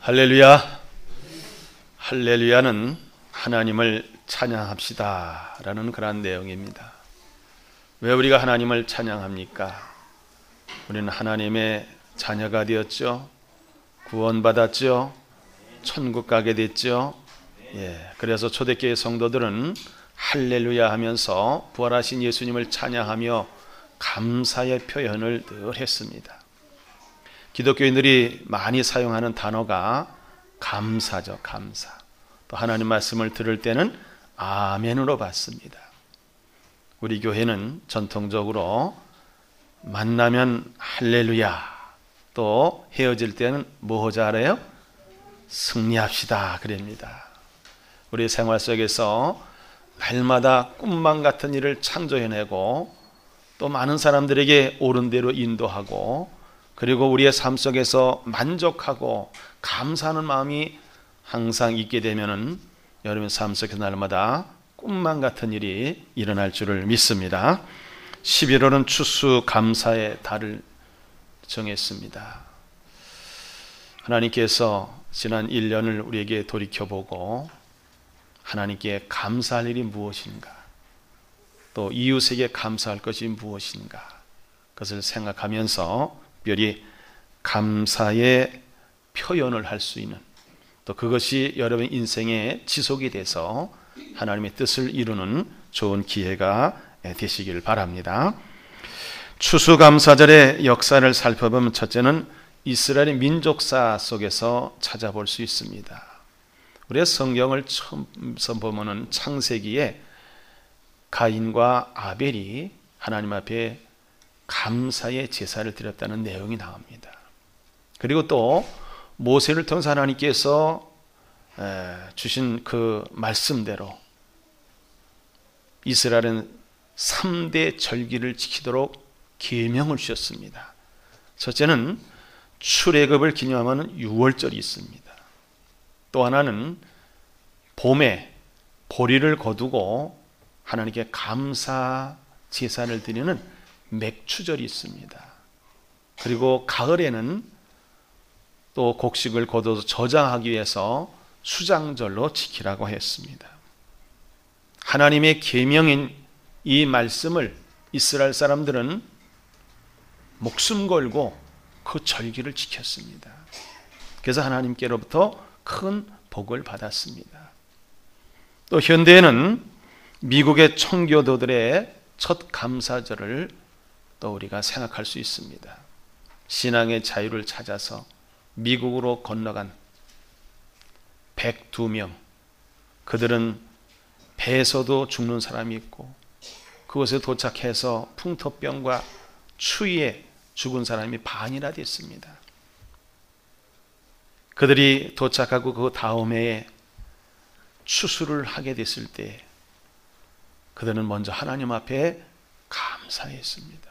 할렐루야. 할렐루야는 하나님을 찬양합시다 라는 그러한 내용입니다. 왜 우리가 하나님을 찬양합니까? 우리는 하나님의 자녀가 되었죠. 구원받았죠. 천국 가게 됐죠. 그래서 초대교회 성도들은 할렐루야 하면서 부활하신 예수님을 찬양하며 감사의 표현을 늘 했습니다. 기독교인들이 많이 사용하는 단어가 감사죠. 감사. 또 하나님 말씀을 들을 때는 아멘으로 받습니다. 우리 교회는 전통적으로 만나면 할렐루야, 또 헤어질 때는 뭐 하자 알아요? 승리합시다 그럽니다. 우리 생활 속에서 날마다 꿈만 같은 일을 창조해내고 또 많은 사람들에게 옳은 대로 인도하고, 그리고 우리의 삶 속에서 만족하고 감사하는 마음이 항상 있게 되면은 여러분 삶 속에서 날마다 꿈만 같은 일이 일어날 줄을 믿습니다. 11월은 추수 감사의 달을 정했습니다. 하나님께서 지난 1년을 우리에게 돌이켜보고 하나님께 감사할 일이 무엇인가, 또 이웃에게 감사할 것이 무엇인가, 그것을 생각하면서 특별히 감사의 표현을 할 수 있는, 또 그것이 여러분 인생의 지속이 돼서 하나님의 뜻을 이루는 좋은 기회가 되시길 바랍니다. 추수감사절의 역사를 살펴보면 첫째는 이스라엘의 민족사 속에서 찾아볼 수 있습니다. 우리가 성경을 처음 보면은 창세기에 가인과 아벨이 하나님 앞에 감사의 제사를 드렸다는 내용이 나옵니다. 그리고 또 모세를 통해서 하나님께서 주신 그 말씀대로 이스라엘은 3대 절기를 지키도록 계명을 주셨습니다. 첫째는 출애굽을 기념하는 6월절이 있습니다. 또 하나는 봄에 보리를 거두고 하나님께 감사 제사를 드리는 맥추절이 있습니다. 그리고 가을에는 또 곡식을 거둬서 저장하기 위해서 수장절로 지키라고 했습니다. 하나님의 계명인 이 말씀을 이스라엘 사람들은 목숨 걸고 그 절기를 지켰습니다. 그래서 하나님께로부터 큰 복을 받았습니다. 또 현대에는 미국의 청교도들의 첫 감사절을 또 우리가 생각할 수 있습니다. 신앙의 자유를 찾아서 미국으로 건너간 102명, 그들은 배에서도 죽는 사람이 있고 그곳에 도착해서 풍토병과 추위에 죽은 사람이 반이나 됐습니다. 그들이 도착하고 그 다음 해에 추수를 하게 됐을 때 그들은 먼저 하나님 앞에 감사했습니다.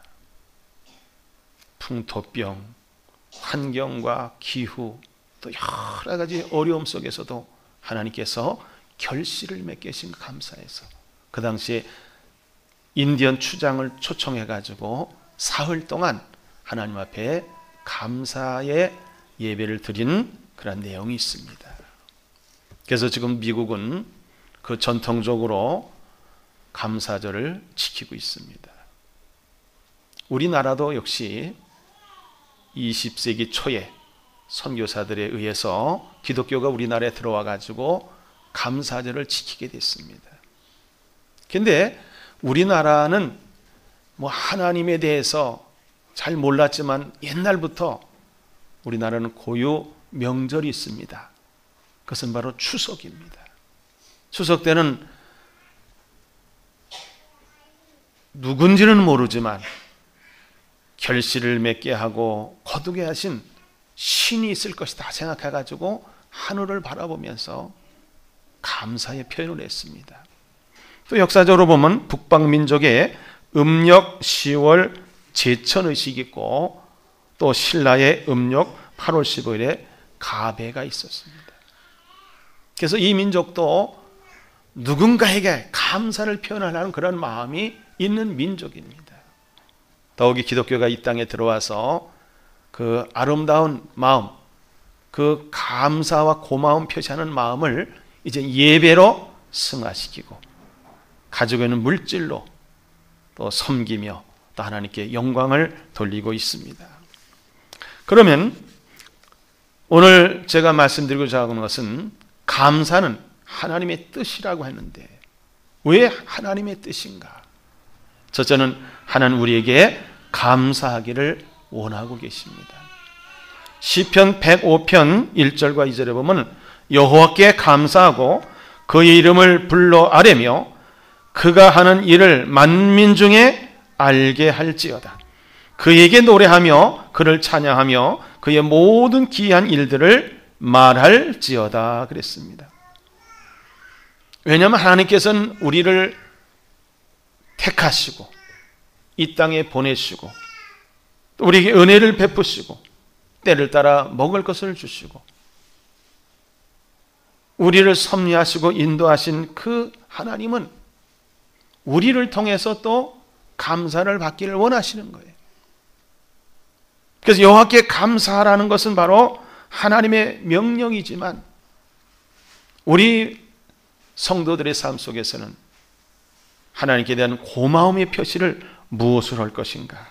풍토병, 환경과 기후, 또 여러 가지 어려움 속에서도 하나님께서 결실을 맺게 하신 감사해서 그 당시에 인디언 추장을 초청해가지고 사흘 동안 하나님 앞에 감사의 예배를 드린 그런 내용이 있습니다. 그래서 지금 미국은 그 전통적으로 감사절을 지키고 있습니다. 우리나라도 역시 20세기 초에 선교사들에 의해서 기독교가 우리나라에 들어와 가지고 감사절을 지키게 됐습니다. 그런데 우리나라는 뭐 하나님에 대해서 잘 몰랐지만 옛날부터 우리나라는 고유 명절이 있습니다. 그것은 바로 추석입니다. 추석 때는 누군지는 모르지만 결실을 맺게 하고 거두게 하신 신이 있을 것이다 생각해가지고 하늘을 바라보면서 감사의 표현을 했습니다. 또 역사적으로 보면 북방민족의 음력 10월 제천의식이 있고 또 신라의 음력 8월 15일에 가배가 있었습니다. 그래서 이 민족도 누군가에게 감사를 표현하는 그런 마음이 있는 민족입니다. 더욱이 기독교가 이 땅에 들어와서 그 아름다운 마음, 그 감사와 고마움 표시하는 마음을 이제 예배로 승화시키고 가지고 있는 물질로 또 섬기며 또 하나님께 영광을 돌리고 있습니다. 그러면 오늘 제가 말씀드리고자 하는 것은 감사는 하나님의 뜻이라고 했는데 왜 하나님의 뜻인가? 첫째는 하나님 우리에게 감사하기를 원하고 계십니다. 시편 105편 1절과 2절에 보면 여호와께 감사하고 그의 이름을 불러 아뢰며 그가 하는 일을 만민 중에 알게 할지어다. 그에게 노래하며 그를 찬양하며 그의 모든 기이한 일들을 말할지어다 그랬습니다. 왜냐하면 하나님께서는 우리를 택하시고 이 땅에 보내시고 또 우리에게 은혜를 베푸시고 때를 따라 먹을 것을 주시고 우리를 섭리하시고 인도하신 그 하나님은 우리를 통해서 또 감사를 받기를 원하시는 거예요. 그래서 여호와께 감사하라는 것은 바로 하나님의 명령이지만 우리 성도들의 삶 속에서는 하나님께 대한 고마움의 표시를 무엇을 할 것인가?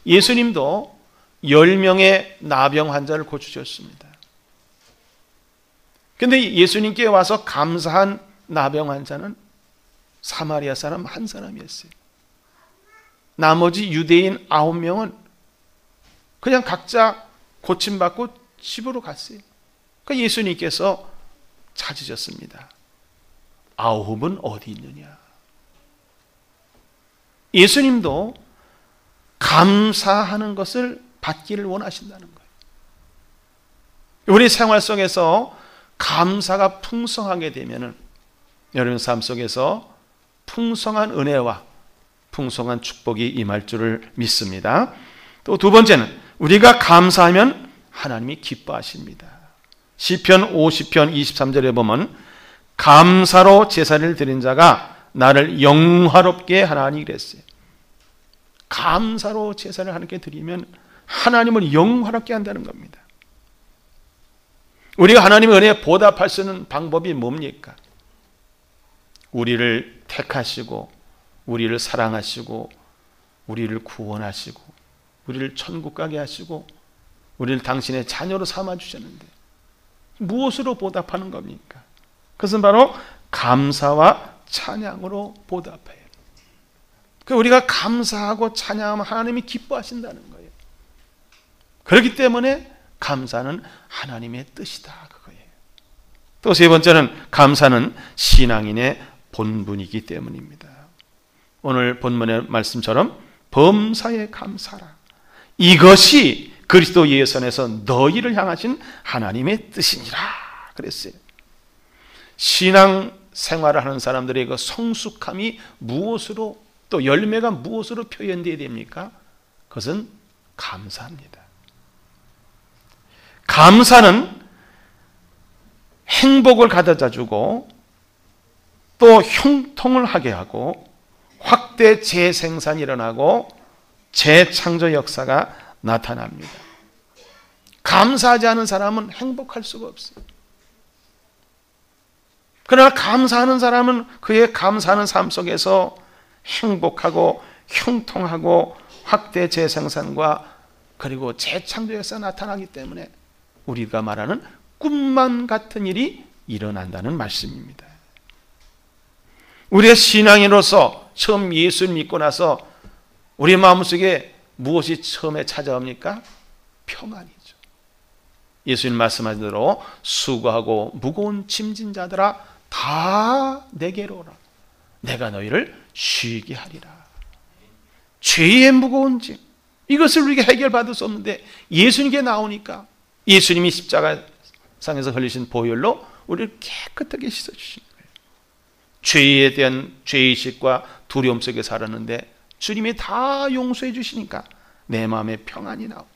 예수님도 10명의 나병 환자를 고치셨습니다. 그런데 예수님께 와서 감사한 나병 환자는 사마리아 사람 한 사람이었어요. 나머지 유대인 9명은 그냥 각자 고침받고 집으로 갔어요. 그러니까 예수님께서 찾으셨습니다. 9은 어디 있느냐? 예수님도 감사하는 것을 받기를 원하신다는 거예요. 우리 생활 속에서 감사가 풍성하게 되면은 여러분 삶 속에서 풍성한 은혜와 풍성한 축복이 임할 줄을 믿습니다. 또 두 번째는 우리가 감사하면 하나님이 기뻐하십니다. 시편 50편 23절에 보면 감사로 제사를 드린 자가 나를 영화롭게 하나니 그랬어요. 감사로 제사를 하나님께 드리면 하나님을 영화롭게 한다는 겁니다. 우리가 하나님의 은혜에 보답할 수 있는 방법이 뭡니까? 우리를 택하시고 우리를 사랑하시고 우리를 구원하시고 우리를 천국 가게 하시고 우리를 당신의 자녀로 삼아주셨는데 무엇으로 보답하는 겁니까? 그것은 바로 감사와 찬양으로 보답해요. 우리가 감사하고 찬양하면 하나님이 기뻐하신다는 거예요. 그렇기 때문에 감사는 하나님의 뜻이다 그거예요. 또 세 번째는 감사는 신앙인의 본분이기 때문입니다. 오늘 본문의 말씀처럼 범사에 감사라. 이것이 그리스도 예수 안에서 너희를 향하신 하나님의 뜻이니라 그랬어요. 신앙 생활을 하는 감사람들의 그 성숙함이 무엇으로 또 열매가 무엇으로 표현되어야 됩니까? 그것은 감사입니다. 감사는 행복을 가져다 주고 또 형통을 하게 하고 확대 재생산이 일어나고 재창조 역사가 나타납니다. 감사하지 않은 사람은 행복할 수가 없어요. 그러나 감사하는 사람은 그의 감사하는 삶 속에서 행복하고 형통하고 확대 재생산과 그리고 재창조 역사가 나타나기 때문에 우리가 말하는 꿈만 같은 일이 일어난다는 말씀입니다. 우리의 신앙인으로서 처음 예수를 믿고 나서 우리 마음속에 무엇이 처음에 찾아옵니까? 평안이죠. 예수님 말씀하신 대로 수고하고 무거운 짐진 자들아 다 내게로 오라. 내가 너희를 쉬게 하리라. 죄의 무거운 짐 이것을 우리가 해결받을 수 없는데 예수님께 나오니까 예수님이 십자가상에서 흘리신 보혈로 우리를 깨끗하게 씻어주신 거예요. 죄에 대한 죄의식과 두려움 속에 살았는데 주님이 다 용서해 주시니까 내 마음에 평안이 나오고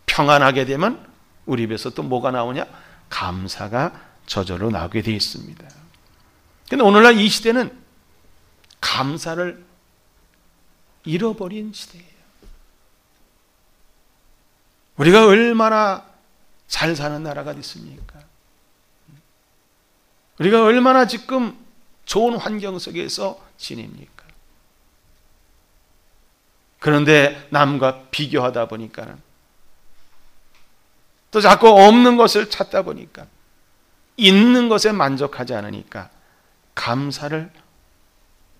평안하게 되면 우리 입에서 또 뭐가 나오냐? 감사가 저절로 나오게 되어 있습니다. 그런데 오늘날 이 시대는 감사를 잃어버린 시대예요. 우리가 얼마나 잘 사는 나라가 됐습니까? 우리가 얼마나 지금 좋은 환경 속에서 지냅니까? 그런데 남과 비교하다 보니까는 또 자꾸 없는 것을 찾다 보니까 있는 것에 만족하지 않으니까 감사를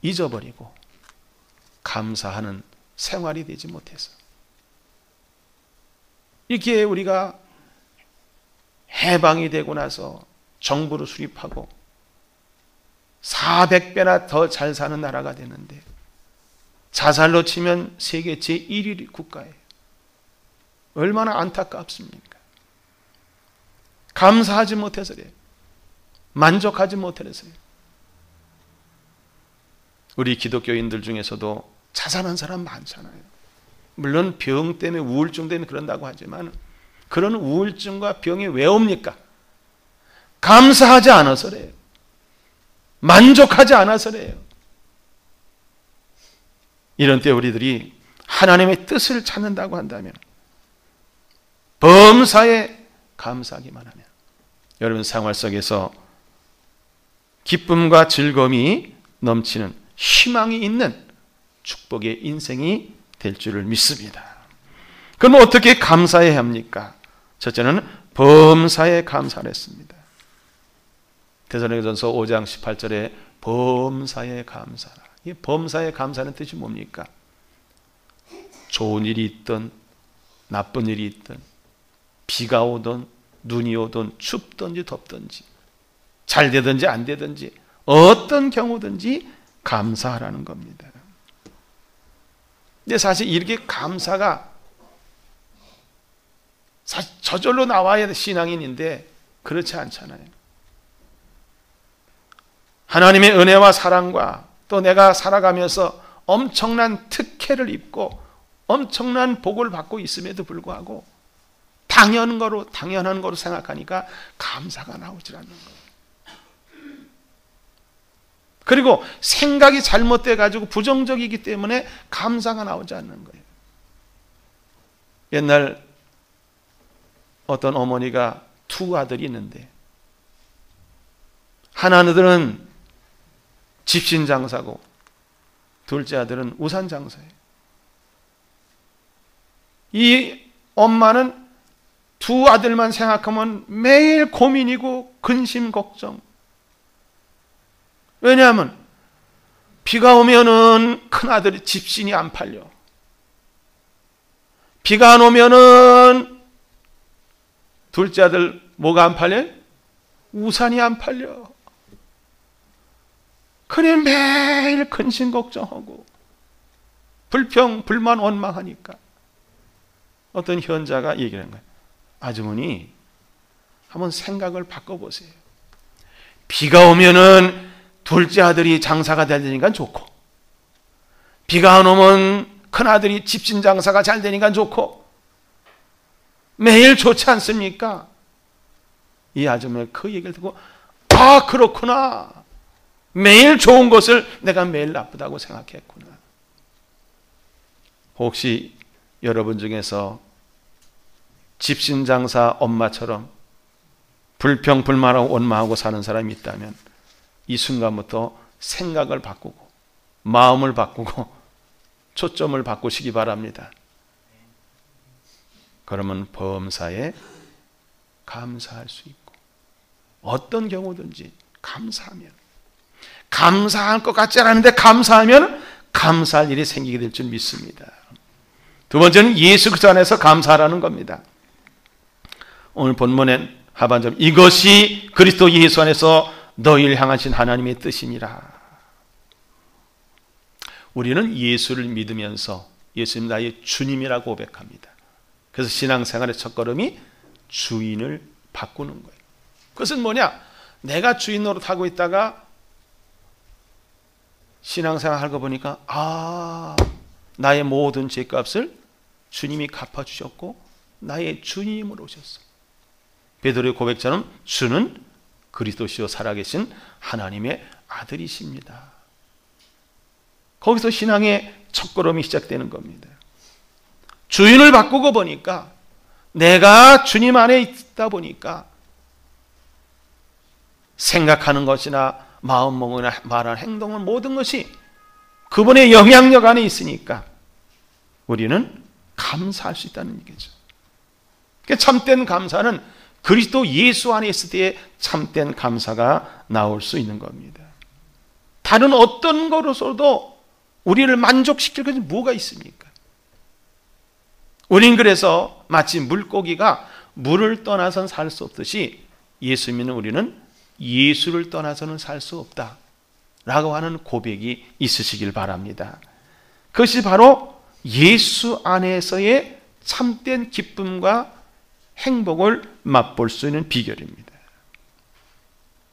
잊어버리고 감사하는 생활이 되지 못해서 이렇게 우리가 해방이 되고 나서 정부를 수립하고 400배나 더 잘 사는 나라가 되는데 자살로 치면 세계 제1위 국가예요. 얼마나 안타깝습니까? 감사하지 못해서 그래요. 만족하지 못해서요. 우리 기독교인들 중에서도 자살한 사람 많잖아요. 물론 병 때문에 우울증 때문에 그런다고 하지만 그런 우울증과 병이 왜 옵니까? 감사하지 않아서래요. 만족하지 않아서래요. 이런 때 우리들이 하나님의 뜻을 찾는다고 한다면 범사에 감사하기만 하면 여러분 생활 속에서 기쁨과 즐거움이 넘치는 희망이 있는 축복의 인생이 될 줄을 믿습니다. 그럼 어떻게 감사해야 합니까? 첫째는 범사에 감사를 했습니다. 데살로니가전서 5장 18절에 범사에 감사라. 이 범사에 감사는 뜻이 뭡니까? 좋은 일이 있든 나쁜 일이 있든 비가 오든 눈이 오든 춥든지 덥든지 잘 되든지 안 되든지 어떤 경우든지 감사하라는 겁니다. 근데 사실 이렇게 감사가 사실 저절로 나와야 신앙인인데 그렇지 않잖아요. 하나님의 은혜와 사랑과 또 내가 살아가면서 엄청난 특혜를 입고 엄청난 복을 받고 있음에도 불구하고 당연한 거로 생각하니까 감사가 나오질 않는 거예요. 그리고 생각이 잘못돼 가지고 부정적이기 때문에 감사가 나오지 않는 거예요. 옛날 어떤 어머니가 두 아들이 있는데 하나는 집신 장사고 둘째 아들은 우산 장사예요. 이 엄마는 두 아들만 생각하면 매일 고민이고 근심 걱정. 왜냐하면 비가 오면은 큰 아들이 집신이 안 팔려. 비가 안 오면은 둘째 아들 뭐가 안 팔려? 우산이 안 팔려. 그래 매일 근심 걱정하고 불평, 불만, 원망하니까 어떤 현자가 얘기를 한 거예요. 아주머니 한번 생각을 바꿔보세요. 비가 오면은 둘째 아들이 장사가 잘 되니까 좋고 비가 안 오면 큰 아들이 집신 장사가 잘 되니까 좋고 매일 좋지 않습니까? 이 아주머니가 그 얘기를 듣고 아 그렇구나. 매일 좋은 것을 내가 매일 나쁘다고 생각했구나. 혹시 여러분 중에서 집신장사 엄마처럼 불평, 불만하고 원망하고 사는 사람이 있다면 이 순간부터 생각을 바꾸고 마음을 바꾸고 초점을 바꾸시기 바랍니다. 그러면 범사에 감사할 수 있고 어떤 경우든지 감사하면 감사할 것 같지 않은데 감사하면 감사할 일이 생기게 될 줄 믿습니다. 두 번째는 예수 그리스도 안에서 감사하라는 겁니다. 오늘 본문의 하반절 이것이 그리스도 예수 안에서 너희를 향하신 하나님의 뜻이니라. 우리는 예수를 믿으면서 예수님 나의 주님이라고 고백합니다. 그래서 신앙생활의 첫걸음이 주인을 바꾸는 거예요. 그것은 뭐냐? 내가 주인 노릇하고 있다가 신앙생활 하고 보니까 아 나의 모든 죄값을 주님이 갚아주셨고 나의 주님으로 오셨어. 베드로의 고백처럼 주는 그리스도시요 살아계신 하나님의 아들이십니다. 거기서 신앙의 첫걸음이 시작되는 겁니다. 주인을 바꾸고 보니까 내가 주님 안에 있다 보니까 생각하는 것이나 마음먹으나 말하는 행동은 모든 것이 그분의 영향력 안에 있으니까 우리는 감사할 수 있다는 얘기죠. 참된 감사는 그리스도 예수 안에 있을 때에 참된 감사가 나올 수 있는 겁니다. 다른 어떤 거로서도 우리를 만족시킬 것이 뭐가 있습니까? 우린 그래서 마치 물고기가 물을 떠나서는 살 수 없듯이 예수 믿는 우리는 예수를 떠나서는 살 수 없다 라고 하는 고백이 있으시길 바랍니다. 그것이 바로 예수 안에서의 참된 기쁨과 행복을 맛볼 수 있는 비결입니다.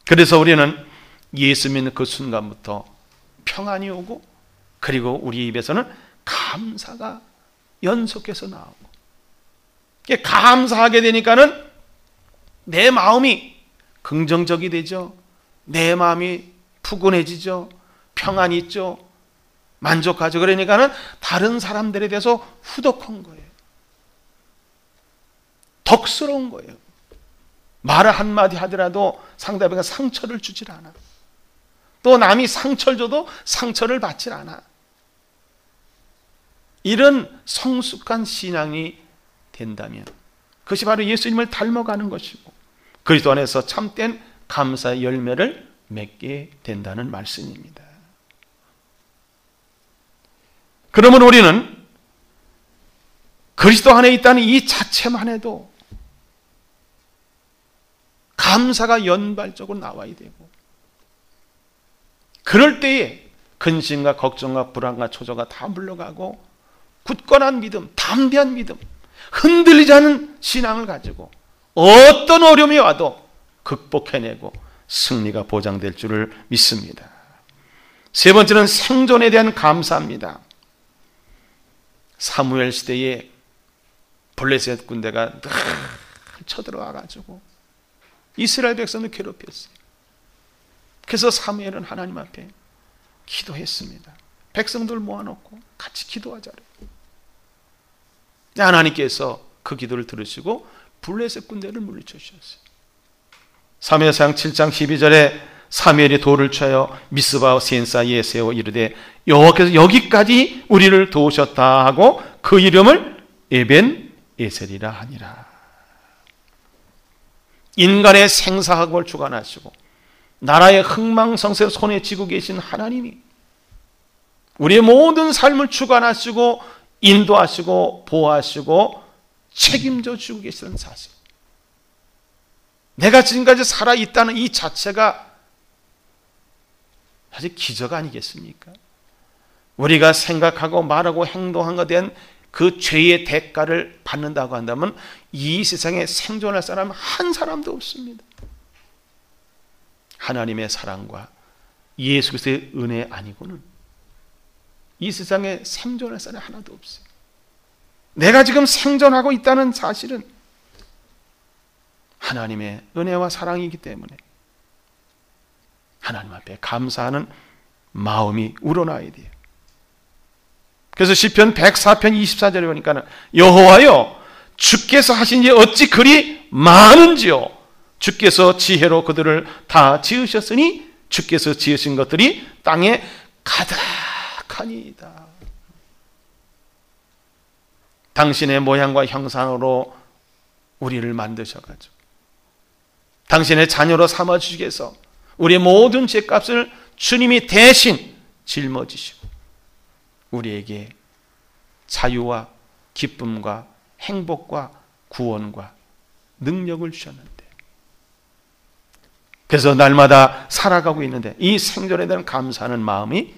그래서 우리는 예수 믿는 그 순간부터 평안이 오고, 그리고 우리 입에서는 감사가 연속해서 나오고, 감사하게 되니까는 내 마음이 긍정적이 되죠. 내 마음이 푸근해지죠. 평안이 있죠. 만족하죠. 그러니까는 다른 사람들에 대해서 후덕한 거예요. 덕스러운 거예요. 말을 한마디 하더라도 상대방에게 상처를 주질 않아. 또 남이 상처를 줘도 상처를 받질 않아. 이런 성숙한 신앙이 된다면 그것이 바로 예수님을 닮아가는 것이고 그리스도 안에서 참된 감사의 열매를 맺게 된다는 말씀입니다. 그러면 우리는 그리스도 안에 있다는 이 자체만 해도 감사가 연발적으로 나와야 되고, 그럴 때에 근심과 걱정과 불안과 초조가 다 물러가고 굳건한 믿음, 담대한 믿음, 흔들리지 않은 신앙을 가지고 어떤 어려움이 와도 극복해내고 승리가 보장될 줄을 믿습니다. 세 번째는 생존에 대한 감사입니다. 사무엘 시대에 블레셋 군대가 늘 쳐들어와가지고 이스라엘 백성을 괴롭혔어요. 그래서 사무엘은 하나님 앞에 기도했습니다. 백성들 모아놓고 같이 기도하자래. 하나님께서 그 기도를 들으시고 블레셋 군대를 물리쳐 주셨어요. 사무엘상 7장 12절에 사무엘이 돌을 쳐요 미스바 센사이에 세워 이르되 여호와께서 여기까지 우리를 도우셨다 하고 그 이름을 에벤 에셀이라 하니라. 인간의 생사학을 주관하시고 나라의 흥망성쇠를 손에 쥐고 계신 하나님이 우리의 모든 삶을 주관하시고 인도하시고 보호하시고 책임져 주고 계시는 사실, 내가 지금까지 살아있다는 이 자체가 사실 기적 아니겠습니까? 우리가 생각하고 말하고 행동한 것에 대한 그 죄의 대가를 받는다고 한다면 이 세상에 생존할 사람은 한 사람도 없습니다. 하나님의 사랑과 예수 그리스도의 은혜 아니고는 이 세상에 생존할 사람이 하나도 없어요. 내가 지금 생존하고 있다는 사실은 하나님의 은혜와 사랑이기 때문에 하나님 앞에 감사하는 마음이 우러나야 돼요. 그래서 시편 104편 24절에 보니까 여호와여 주께서 하신 일 어찌 그리 많은지요. 주께서 지혜로 그들을 다 지으셨으니 주께서 지으신 것들이 땅에 가득하니이다. 당신의 모양과 형상으로 우리를 만드셔가지고 당신의 자녀로 삼아주시기 위해서 우리의 모든 죄값을 주님이 대신 짊어지시고 우리에게 자유와 기쁨과 행복과 구원과 능력을 주셨는데, 그래서 날마다 살아가고 있는데 이 생존에 대한 감사하는 마음이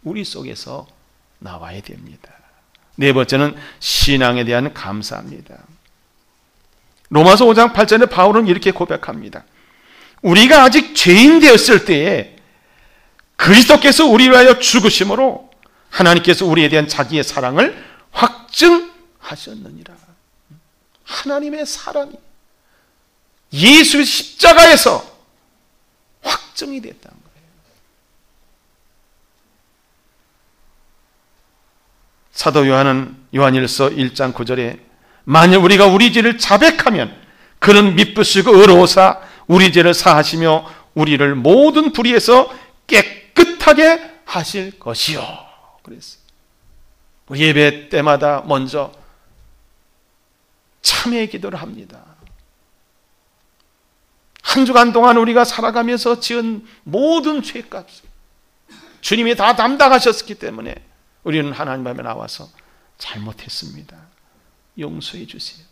우리 속에서 나와야 됩니다. 네 번째는 신앙에 대한 감사입니다. 로마서 5장 8절에 바울은 이렇게 고백합니다. 우리가 아직 죄인 되었을 때에 그리스도께서 우리를 위하여 죽으심으로 하나님께서 우리에 대한 자기의 사랑을 확증하셨느니라. 하나님의 사랑이 예수의 십자가에서 확증이 됐다는 거예요. 사도 요한은 요한일서 1장 9절에 만일 우리가 우리 죄를 자백하면 그는 미쁘시고 의로우사 우리 죄를 사하시며 우리를 모든 불의에서 깨끗하게 하실 것이요. 그랬어요. 우리 예배 때마다 먼저 참회의 기도를 합니다. 한 주간 동안 우리가 살아가면서 지은 모든 죄값을 주님이 다 담당하셨기 때문에 우리는 하나님 앞에 나와서 잘못했습니다. 용서해 주세요.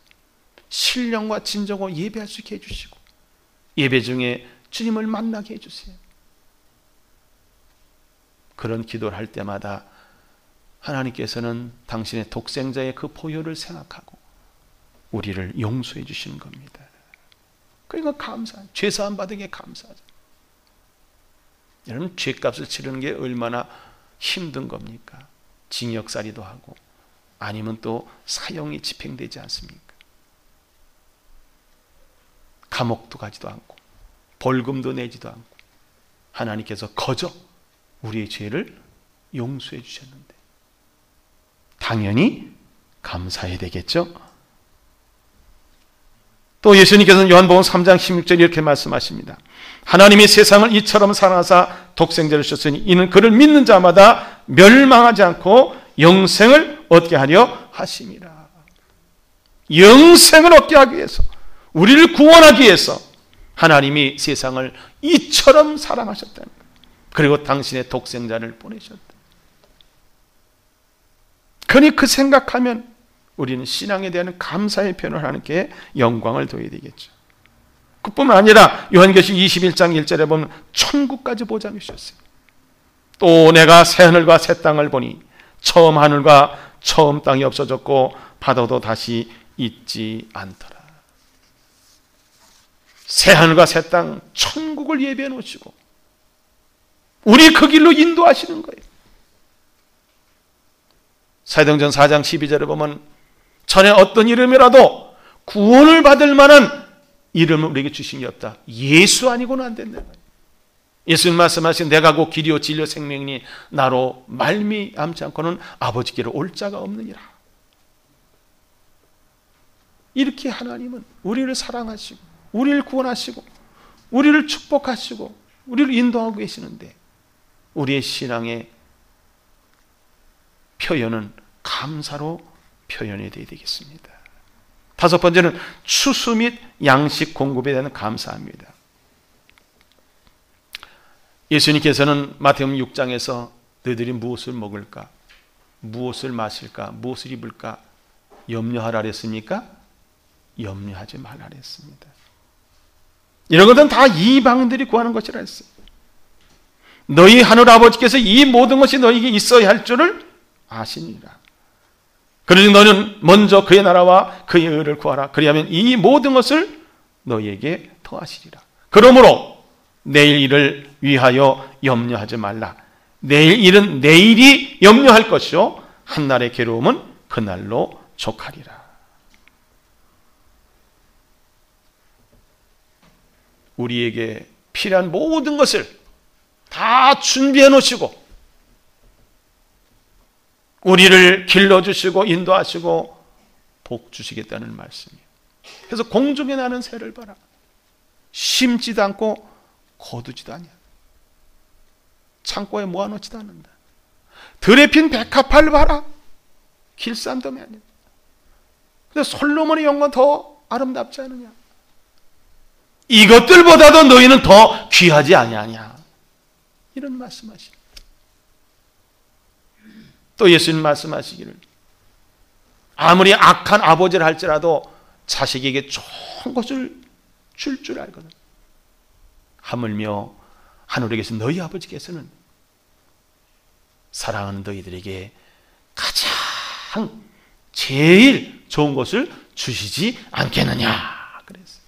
신령과 진정으로 예배할 수 있게 해주시고 예배 중에 주님을 만나게 해주세요. 그런 기도를 할 때마다 하나님께서는 당신의 독생자의 그 보혈을 생각하고 우리를 용서해 주시는 겁니다. 그러니까 감사해요. 죄사함 받은 게 감사하죠. 여러분, 죄값을 치르는 게 얼마나 힘든 겁니까? 징역살이도 하고 아니면 또 사형이 집행되지 않습니까? 감옥도 가지도 않고 벌금도 내지도 않고 하나님께서 거저 우리의 죄를 용서해 주셨는데 당연히 감사해야 되겠죠? 또 예수님께서는 요한복음 3장 16절 이렇게 말씀하십니다. 하나님이 세상을 이처럼 사랑하사 독생자를 주셨으니 이는 그를 믿는 자마다 멸망하지 않고 영생을 얻게 하려 하심이라. 영생을 얻게 하기 위해서, 우리를 구원하기 위해서 하나님이 세상을 이처럼 사랑하셨다는 거예요. 그리고 당신의 독생자를 보내셨다. 그러니 그 생각하면 우리는 신앙에 대한 감사의 표현을 하나님께 영광을 둬야 되겠죠. 그뿐만 아니라 요한계시록 21장 1절에 보면 천국까지 보장해 주셨어요. 또 내가 새하늘과 새 땅을 보니 처음 하늘과 처음 땅이 없어졌고 바다도 다시 있지 않더라. 새하늘과 새 땅, 천국을 예비해 놓으시고 우리 그 길로 인도하시는 거예요. 사도행전 4장 12절에 보면 전에 어떤 이름이라도 구원을 받을 만한 이름을 우리에게 주신 게 없다. 예수 아니고는 안 된다. 예수님 말씀하신 내가 곧 길이요 진리요 생명이니 나로 말미암지 않고는 아버지께로 올 자가 없느니라. 이렇게 하나님은 우리를 사랑하시고 우리를 구원하시고 우리를 축복하시고 우리를 인도하고 계시는데 우리의 신앙의 표현은 감사로 표현이 되어야 되겠습니다. 다섯 번째는 추수 및 양식 공급에 대한 감사합니다. 예수님께서는 마태복음 6장에서 너희들이 무엇을 먹을까? 무엇을 마실까? 무엇을 입을까? 염려하라 그랬습니까? 염려하지 말라 그랬습니다. 이런 것은 다 이방인들이 구하는 것이라 했어요. 너희 하늘 아버지께서 이 모든 것이 너희에게 있어야 할 줄을 아시니라. 그러니 너는 먼저 그의 나라와 그의 의를 구하라. 그리하면 이 모든 것을 너희에게 더하시리라. 그러므로 내일 일을 위하여 염려하지 말라. 내일 일은 내일이 염려할 것이요 한날의 괴로움은 그날로 족하리라. 우리에게 필요한 모든 것을 다 준비해 놓으시고 우리를 길러주시고 인도하시고 복 주시겠다는 말씀이에요. 그래서 공중에 나는 새를 봐라. 심지도 않고 거두지도 않냐. 창고에 모아놓지도 않는다. 들에 핀 백합화를 봐라. 길쌈도매 아니야. 근데 솔로몬의 영광 더 아름답지 않느냐. 이것들보다도 너희는 더 귀하지 아니하냐. 이런 말씀하십니다. 또 예수님 말씀하시기를 아무리 악한 아버지를 할지라도 자식에게 좋은 것을 줄 줄 알거든. 하물며 하늘에 계신 너희 아버지께서는 사랑하는 너희들에게 가장 제일 좋은 것을 주시지 않겠느냐 그랬어요.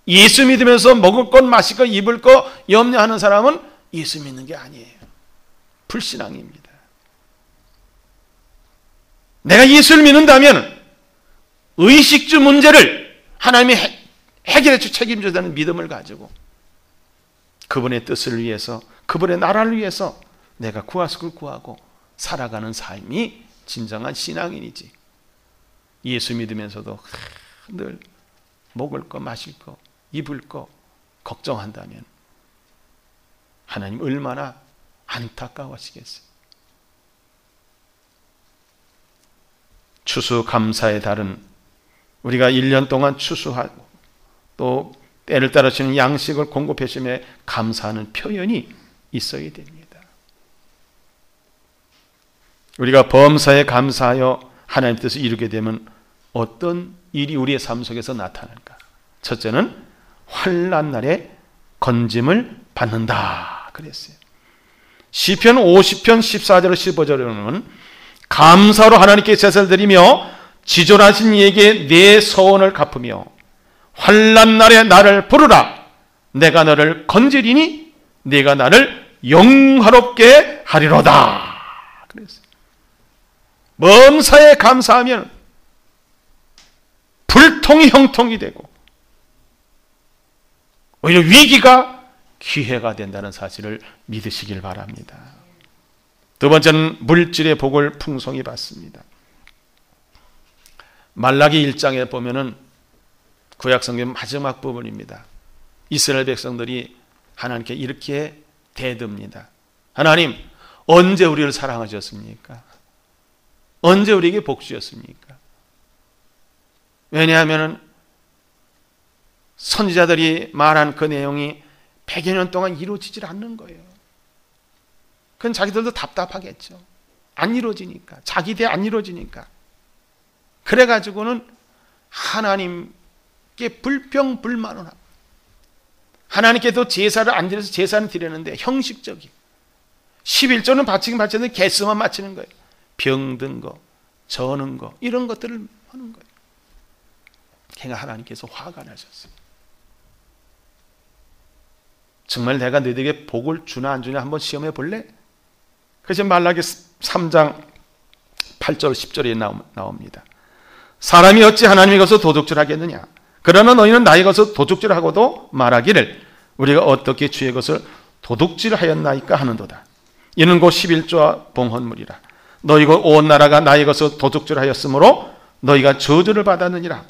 예수 믿으면서 먹을 것, 마실 것, 입을 것 염려하는 사람은 예수 믿는 게 아니에요. 불신앙입니다. 내가 예수를 믿는다면 의식주 문제를 하나님이 해결해 줄 책임져야 되는 믿음을 가지고 그분의 뜻을 위해서, 그분의 나라를 위해서 내가 구하실 걸 구하고 살아가는 삶이 진정한 신앙인이지. 예수 믿으면서도 늘 먹을 거, 마실 거, 입을 거 걱정한다면 하나님 얼마나 안타까워하시겠어요. 추수감사의 달은 우리가 1년 동안 추수하고 또 때를 따라 주시는 양식을 공급해 주심에 감사하는 표현이 있어야 됩니다. 우리가 범사에 감사하여 하나님 뜻을 이루게 되면 어떤 일이 우리의 삶 속에서 나타날까? 첫째는 환난 날에 건짐을 받는다 그랬어요. 시편 50편 14절 15절에는 감사로 하나님께 제사를 드리며 지존하신 이에게 내 서원을 갚으며 환난 날에 나를 부르라. 내가 너를 건지리니 네가 나를 영화롭게 하리로다. 그랬어요. 범사에 감사하면 불통이 형통이 되고 오히려 위기가 기회가 된다는 사실을 믿으시길 바랍니다. 두 번째는 물질의 복을 풍성히 받습니다. 말라기 1장에 보면은 구약성경 마지막 부분입니다. 이스라엘 백성들이 하나님께 이렇게 대듭니다. 하나님, 언제 우리를 사랑하셨습니까? 언제 우리에게 복 주셨습니까? 왜냐하면 선지자들이 말한 그 내용이 100여 년 동안 이루어지질 않는 거예요. 그건 자기들도 답답하겠죠. 안 이루어지니까. 자기 대 안 이루어지니까. 그래가지고는 하나님께 불평불만을 하고 하나님께도 제사를 안 드려서 제사는 드리는데 형식적이 11조는 바치긴 바쳤는데 개수만 맞추는 거예요. 병든 거, 저는 거 이런 것들을 하는 거예요. 그러니까 하나님께서 화가 나셨어요. 정말 내가 너희에게 복을 주나 안 주나 한번 시험해 볼래? 그래서 말라기 3장 8절 10절에 나옵니다. 사람이 어찌 하나님의 것을 도둑질하겠느냐? 그러나 너희는 나의 것을 도둑질하고도 말하기를 우리가 어떻게 주의 것을 도둑질하였나이까 하는도다. 이는 곧 11조와 봉헌물이라. 너희 온 나라가 나의 것을 도둑질하였으므로 너희가 저주를 받았느니라.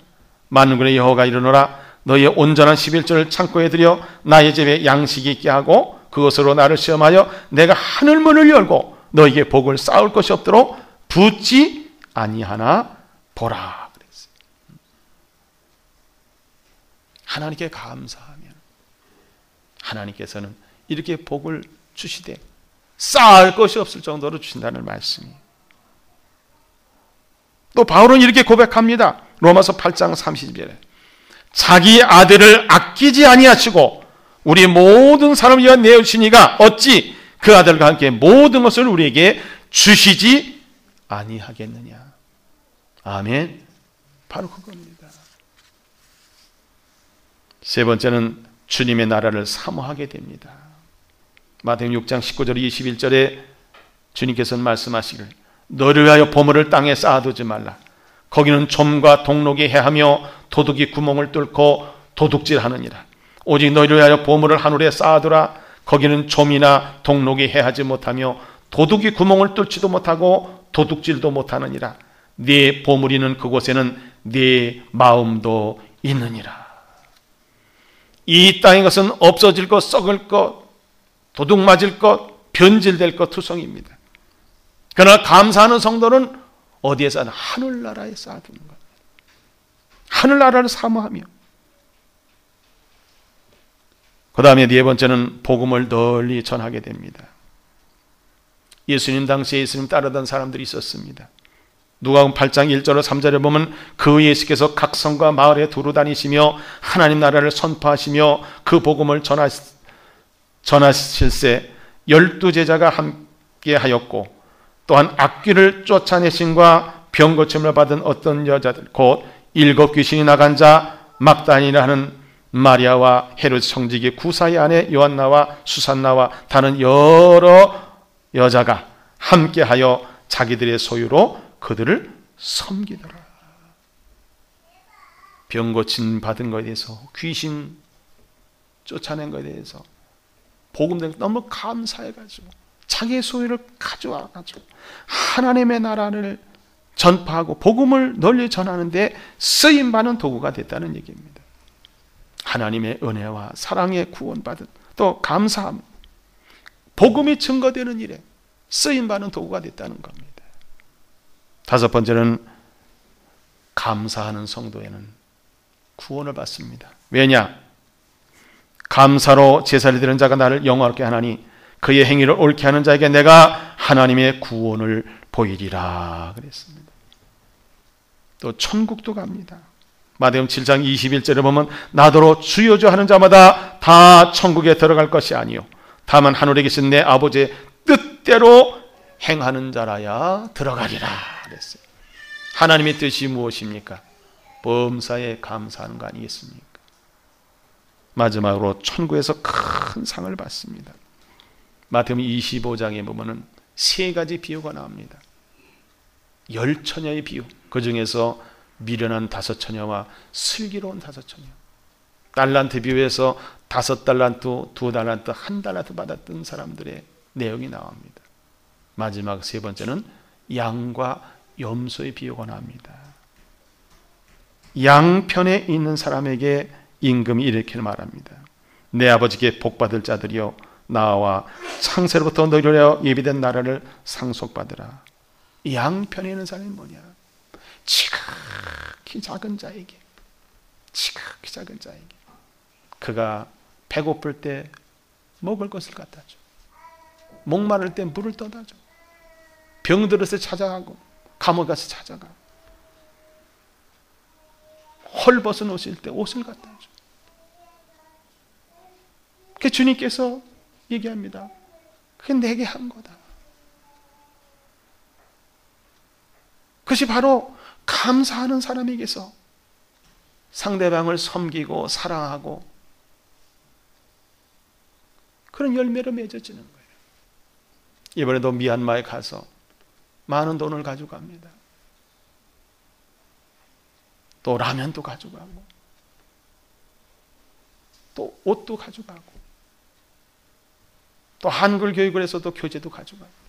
만군의 여호와가 이르노라. 너희의 온전한 11조를 창고에 들여 나의 집에 양식이 있게 하고 그것으로 나를 시험하여 내가 하늘문을 열고 너희에게 복을 쌓을 것이 없도록 붓지 아니하나 보라. 그랬어요. 하나님께 감사하면 하나님께서는 이렇게 복을 주시되 쌓을 것이 없을 정도로 주신다는 말씀이에요. 또 바울은 이렇게 고백합니다. 로마서 8장 30절에 자기 아들을 아끼지 아니하시고 우리 모든 사람을 위하여 내어주시니가 어찌 그 아들과 함께 모든 것을 우리에게 주시지 아니하겠느냐. 아멘. 바로 그겁니다. 세 번째는 주님의 나라를 사모하게 됩니다. 마태복음 6장 19절 21절에 주님께서는 말씀하시기를 너를 위하여 보물을 땅에 쌓아두지 말라. 거기는 좀과 동록이 해하며 도둑이 구멍을 뚫고 도둑질하느니라. 오직 너희를 위하여 보물을 하늘에 쌓아두라. 거기는 좀이나 동록이 해하지 못하며 도둑이 구멍을 뚫지도 못하고 도둑질도 못하느니라. 네 보물이 있는 그곳에는 네 마음도 있느니라. 이 땅의 것은 없어질 것, 썩을 것, 도둑 맞을 것, 변질될 것 투성입니다. 그러나 감사하는 성도는 어디에 쌓나? 하늘나라에 쌓아두는 겁니다. 하늘나라를 사모하며. 그 다음에 네 번째는 복음을 널리 전하게 됩니다. 예수님 당시에 예수님 따르던 사람들이 있었습니다. 누가복음 8장 1절로 3절에 보면 그 예수께서 각 성과 마을에 두루 다니시며 하나님 나라를 선포하시며 그 복음을 전하실세 12제자가 함께 하였고 또한 악귀를 쫓아내신과 병 고침을 받은 어떤 여자들 곧 7 귀신이 나간 자 막다니라 하는 마리아와 헤롯 성직의 구사의 아내 요한나와 수산나와 다른 여러 여자가 함께하여 자기들의 소유로 그들을 섬기더라. 병 고침 받은 것에 대해서 귀신 쫓아낸 것에 대해서 복음 때문에 너무 감사해가지고 자기의 소유를 가져와가지고 하나님의 나라를 전파하고 복음을 널리 전하는 데 쓰임받는 도구가 됐다는 얘기입니다. 하나님의 은혜와 사랑에 구원받은 또 감사함, 복음이 증거되는 일에 쓰임받는 도구가 됐다는 겁니다. 다섯 번째는 감사하는 성도에는 구원을 받습니다. 왜냐? 감사로 제사를 드리는 자가 나를 영화롭게 하나니 그의 행위를 옳게 하는 자에게 내가 하나님의 구원을 보이리라 그랬습니다. 또 천국도 갑니다. 마태복음 7장 21절에 보면 나더러 주여 주여 하는 자마다 다 천국에 들어갈 것이 아니요 다만 하늘에 계신 내 아버지의 뜻대로 행하는 자라야 들어가리라 그랬어요. 하나님의 뜻이 무엇입니까? 범사에 감사하는 거 아니겠습니까? 마지막으로 천국에서 큰 상을 받습니다. 마태복음 25장에 보면은 세 가지 비유가 나옵니다. 10처녀의 비유, 그 중에서 미련한 5처녀와 슬기로운 5처녀, 달란트 비유에서 5달란트, 2달란트, 1달란트 받았던 사람들의 내용이 나옵니다. 마지막 세 번째는 양과 염소의 비유가 나옵니다. 양편에 있는 사람에게 임금이 이렇게 말합니다. 내 아버지께 복받을 자들이여 나와 창세로부터 너희를 예비된 나라를 상속받으라. 양편에 있는 사람이 뭐냐? 지극히 작은 자에게, 지극히 작은 자에게 그가 배고플 때 먹을 것을 갖다 줘, 목마를 때 물을 떠다 줘, 병들어서 찾아가고 감옥 가서 찾아가, 헐벗은 옷일 때 옷을 갖다 줘. 그 주님께서 얘기합니다. 그게 내게 한 거다. 그것이 바로 감사하는 사람에게서 상대방을 섬기고 사랑하고 그런 열매로 맺어지는 거예요. 이번에도 미얀마에 가서 많은 돈을 가져갑니다. 또 라면도 가져가고 또 옷도 가져가고 또 한글 교육을 해서도 교재도 가져가고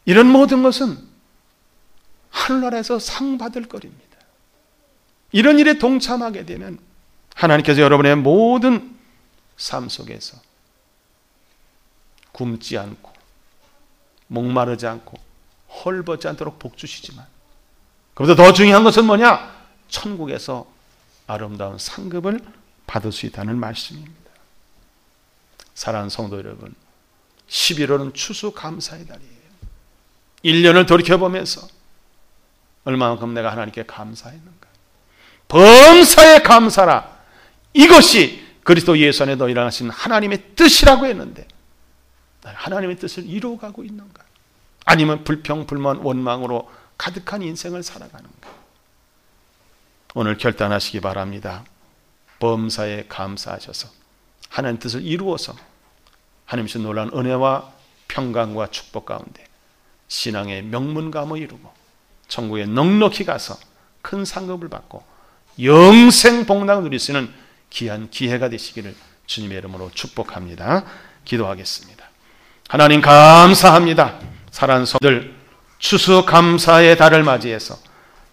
이런 모든 것은 하늘나라에서 상 받을 거리입니다. 이런 일에 동참하게 되면 하나님께서 여러분의 모든 삶 속에서 굶지 않고 목마르지 않고 헐벗지 않도록 복 주시지만 그보다 더 중요한 것은 뭐냐? 천국에서 아름다운 상급을 받을 수 있다는 말씀입니다. 사랑하는 성도 여러분, 11월은 추수감사의 달이에요. 1년을 돌이켜보면서 얼마만큼 내가 하나님께 감사했는가? 범사에 감사라. 이것이 그리스도 예수 안에 너희랑 하신 하나님의 뜻이라고 했는데 하나님의 뜻을 이루어가고 있는가? 아니면 불평, 불만, 원망으로 가득한 인생을 살아가는가? 오늘 결단하시기 바랍니다. 범사에 감사하셔서 하나님의 뜻을 이루어서 하나님의 놀라운 은혜와 평강과 축복 가운데 신앙의 명문감을 이루고 천국에 넉넉히 가서 큰 상급을 받고 영생 복락을 누릴 수 있는 귀한 기회가 되시기를 주님의 이름으로 축복합니다. 기도하겠습니다. 하나님 감사합니다. 사랑하는 성도들, 추수감사의 달을 맞이해서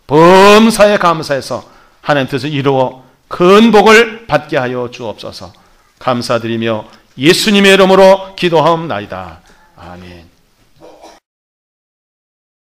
범사에 감사해서 하나님 뜻을 이루어 큰 복을 받게 하여 주옵소서. 감사드리며 예수님의 이름으로 기도하옵나이다. 아멘.